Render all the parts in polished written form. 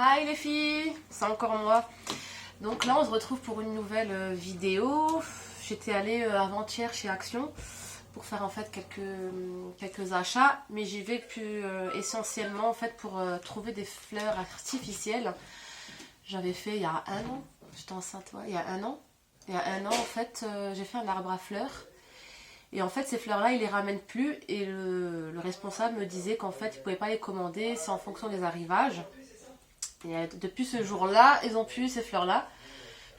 Hi les filles, c'est encore moi. Donc là on se retrouve pour une nouvelle vidéo. J'étais allée avant-hier chez Action pour faire en fait quelques achats, mais j'y vais plus essentiellement en fait pour trouver des fleurs artificielles. J'avais fait il y a un an, j'étais enceinte, ouais, il y a un an. Il y a un an en fait j'ai fait un arbre à fleurs. Et en fait, ces fleurs-là, ils les ramènent plus. Et le responsable me disait qu'en fait, ils ne pouvaient pas les commander, c'est en fonction des arrivages. Et depuis ce jour-là, ils ont plus ces fleurs-là.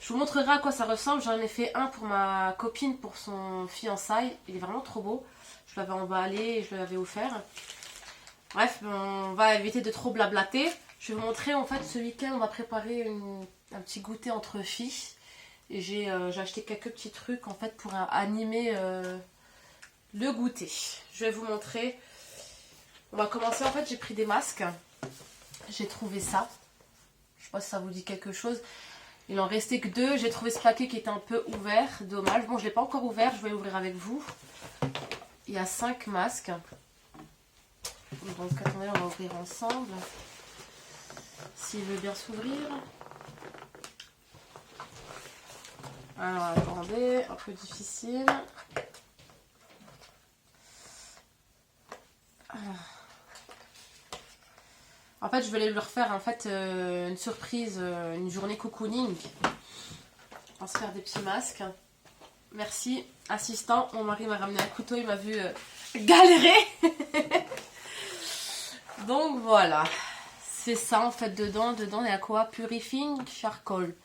Je vous montrerai à quoi ça ressemble. J'en ai fait un pour ma copine, pour son fiançailles. Il est vraiment trop beau. Je l'avais emballé et je l'avais offert. Bref, on va éviter de trop blablater. Je vais vous montrer, en fait, ce week-end, on va préparer un petit goûter entre filles. Et j'ai acheté quelques petits trucs, en fait, pour animer le goûter. Je vais vous montrer. On va commencer. En fait, j'ai pris des masques. J'ai trouvé ça. Je sais pas si ça vous dit quelque chose. Il en restait que 2. J'ai trouvé ce paquet qui était un peu ouvert. Dommage. Bon, je ne l'ai pas encore ouvert. Je vais l'ouvrir avec vous. Il y a 5 masques. Donc, attendez, on va ouvrir ensemble. S'il veut bien s'ouvrir. Alors, attendez. Un peu difficile. En fait, je vais leur faire en fait une surprise, une journée cocooning. On va se faire des petits masques. Merci, assistant. Mon mari m'a ramené un couteau, il m'a vu galérer. Donc voilà, c'est ça en fait dedans. Dedans, il y a quoi? Purifying Charcoal.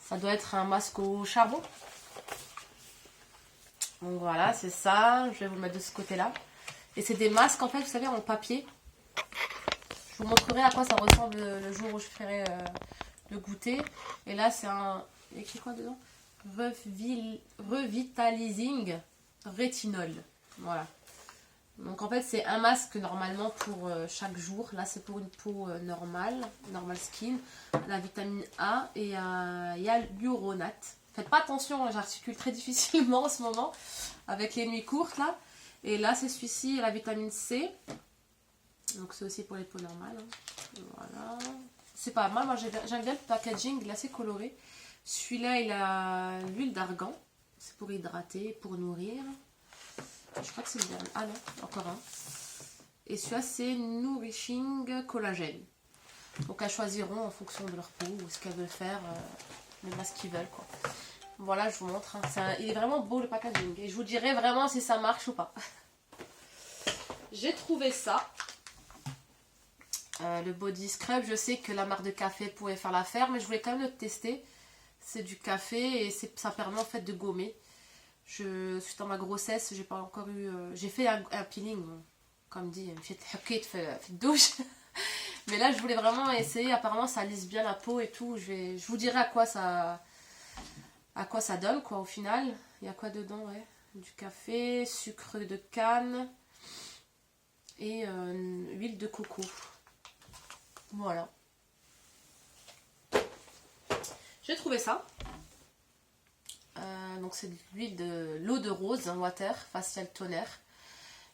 Ça doit être un masque au charbon. Donc voilà, c'est ça. Je vais vous le mettre de ce côté-là. Et c'est des masques en fait, vous savez, en papier. Je vous montrerai à quoi ça ressemble le jour où je ferai le goûter. Et là, c'est un... Il y a écrit quoi dedans? Revitalizing Rétinol. Voilà. Donc en fait, c'est un masque normalement pour chaque jour. Là, c'est pour une peau normale, normal skin. La vitamine A et il y a l'uronate. Faites pas attention, j'articule très difficilement en ce moment avec les nuits courtes là. Et là, c'est celui-ci, la vitamine C. Donc c'est aussi pour les peaux normales. Voilà. C'est pas mal, moi j'aime bien le packaging, il est assez coloré. Celui-là, il a l'huile d'argan. C'est pour hydrater, pour nourrir. Je crois que c'est le dernier. Ah non, encore un. Et celui-là, c'est Nourishing Collagène. Donc elles choisiront en fonction de leur peau ou ce qu'elles veulent faire, le masque qu'ils veulent, quoi. Voilà, je vous montre. Il est vraiment beau le packaging. Et je vous dirai vraiment si ça marche ou pas. J'ai trouvé ça. Le body scrub, je sais que la marque de café pouvait faire l'affaire, mais je voulais quand même le tester. C'est du café et ça permet en fait de gommer. Suite à ma grossesse, j'ai pas encore eu. J'ai fait un peeling, comme dit, une petite douche. Mais là, je voulais vraiment essayer. Apparemment, ça lisse bien la peau et tout. Je vous dirai à quoi ça donne, quoi, au final. Il y a quoi dedans, ouais? Du café, sucre de canne et huile de coco. Voilà. J'ai trouvé ça. Donc c'est de l'eau de rose, un water facial toner.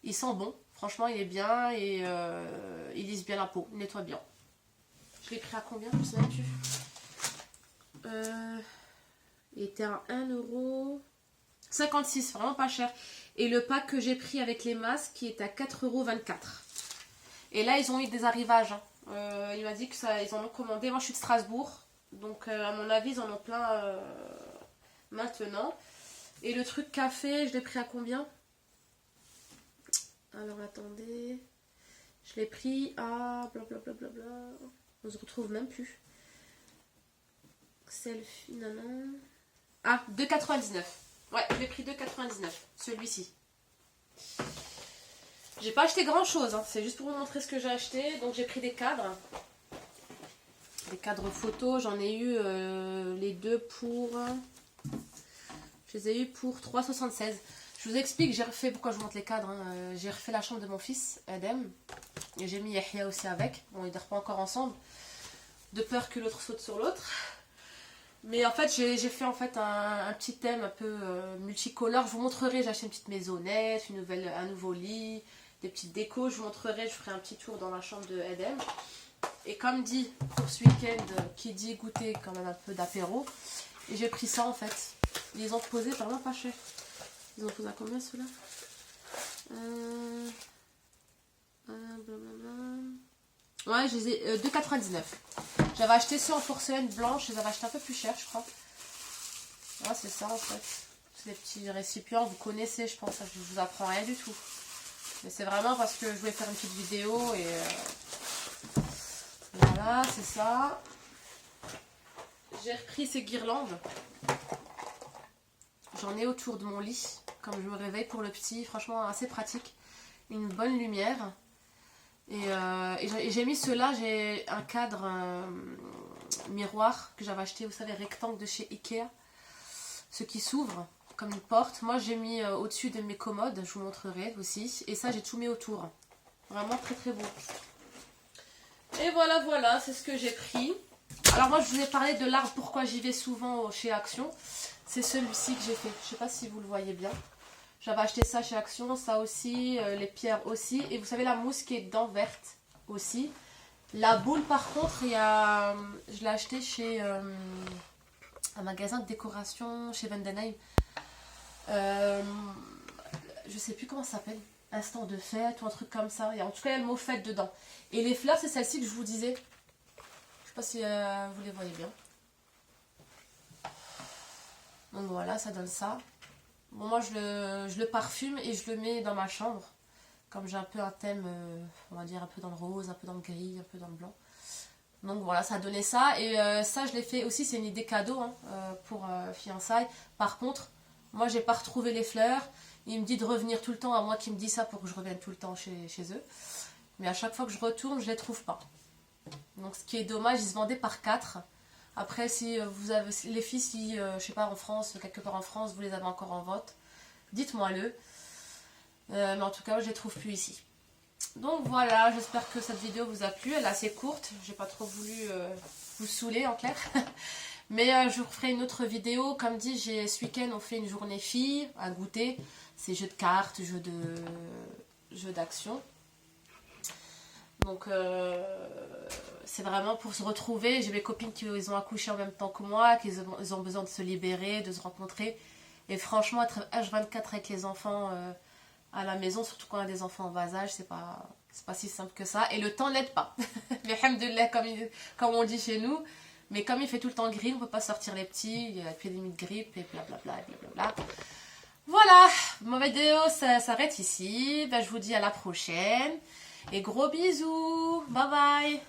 Il sent bon. Franchement, il est bien et il lisse bien la peau. Il nettoie bien. Je l'ai pris à combien? Je ne sais même plus. Il était à 1,56 €. Vraiment pas cher. Et le pack que j'ai pris avec les masques, qui est à 4,24 €. Et là, ils ont eu des arrivages. Il m'a dit que ça, ils en ont commandé. Moi, je suis de Strasbourg. Donc, à mon avis, ils en ont plein maintenant. Et le truc café, je l'ai pris à combien? Alors, attendez. Je l'ai pris à... blablabla. On se retrouve même plus. Selfie, nanan. Ah, 2,99 €. Ouais, je l'ai pris 2,99 €. Celui-ci. J'ai pas acheté grand chose, hein. C'est juste pour vous montrer ce que j'ai acheté. Donc j'ai pris des cadres. Des cadres photos. J'en ai eu les deux pour... Je les ai eu pour 3,76 €. Je vous explique, j'ai refait, pourquoi je vous montre les cadres. Hein. J'ai refait la chambre de mon fils, Adem. Et j'ai mis Yahya aussi avec. Bon, ils ne dorment pas encore ensemble. De peur que l'autre saute sur l'autre. Mais en fait, j'ai fait en fait un petit thème un peu multicolore. Je vous montrerai, j'ai acheté une petite maisonnette, un nouveau lit, des petites décos. Je vous montrerai, je ferai un petit tour dans la chambre de Edem. Et comme dit, pour ce week-end, qui dit goûter quand même un peu d'apéro. Et j'ai pris ça en fait. Ils les ont posés vraiment pas cher. Ils ont posé à combien ceux-là Ouais, je les ai 2,99. J'avais acheté ceux en porcelaine blanche, je les avais achetés un peu plus cher, je crois. Ouais, c'est ça en fait. C'est des petits récipients, vous connaissez, je pense. Je vous apprends rien du tout. Mais c'est vraiment parce que je voulais faire une petite vidéo et voilà, c'est ça. J'ai repris ces guirlandes. J'en ai autour de mon lit, comme je me réveille pour le petit. Franchement, assez pratique. Une bonne lumière. Et j'ai mis ceux-là, j'ai un cadre miroir que j'avais acheté, vous savez, rectangle de chez Ikea. Ce qui s'ouvre comme une porte. Moi, j'ai mis au-dessus de mes commodes, je vous montrerai aussi. Et ça, j'ai tout mis autour. Vraiment très très beau. Et voilà, c'est ce que j'ai pris. Alors moi, je vous ai parlé de l'arbre, pourquoi j'y vais souvent chez Action. C'est celui-ci que j'ai fait. Je ne sais pas si vous le voyez bien. J'avais acheté ça chez Action, ça aussi, les pierres aussi. Et vous savez, la mousse qui est dedans, verte aussi. La boule, par contre, je l'ai acheté chez un magasin de décoration, chez Vendenheim. Je sais plus comment ça s'appelle. Instant de fête ou un truc comme ça. En tout cas, il y a le mot fête dedans. Et les fleurs, c'est celle-ci que je vous disais. Je sais pas si vous les voyez bien. Donc voilà, ça donne ça. Bon, moi, je le parfume et je le mets dans ma chambre. Comme j'ai un peu un thème, on va dire un peu dans le rose, un peu dans le gris, un peu dans le blanc. Donc voilà, ça a donné ça. Et ça, je l'ai fait aussi, c'est une idée cadeau pour fiançailles. Par contre, moi, j'ai pas retrouvé les fleurs. Il me dit de revenir tout le temps, à moi qui me dit ça pour que je revienne tout le temps chez eux. Mais à chaque fois que je retourne, je les trouve pas. Donc ce qui est dommage, ils se vendaient par 4. Après, si vous avez les filles, si je sais pas, en France, quelque part en France, vous les avez encore en vente, dites-moi-le. Mais en tout cas, je les trouve plus ici. Donc voilà, j'espère que cette vidéo vous a plu. Elle est assez courte, j'ai pas trop voulu vous saouler en clair. Mais je vous ferai une autre vidéo. Comme dit, ce week-end, on fait une journée filles à goûter. C'est jeux de cartes, jeux d'action. Donc c'est vraiment pour se retrouver. J'ai mes copines qui ont accouché en même temps que moi, qui ont besoin de se libérer, de se rencontrer. Et franchement, être H24 avec les enfants à la maison, surtout quand on a des enfants en bas âge, c'est pas si simple que ça. Et le temps n'aide pas. Mais alhamdoulilah, comme on dit chez nous. Mais comme il fait tout le temps gris, on ne peut pas sortir les petits, il y a l'épidémie de grippe et blablabla et blablabla. Voilà, ma vidéo s'arrête ici. Ben, je vous dis à la prochaine. Et gros bisous. Bye bye.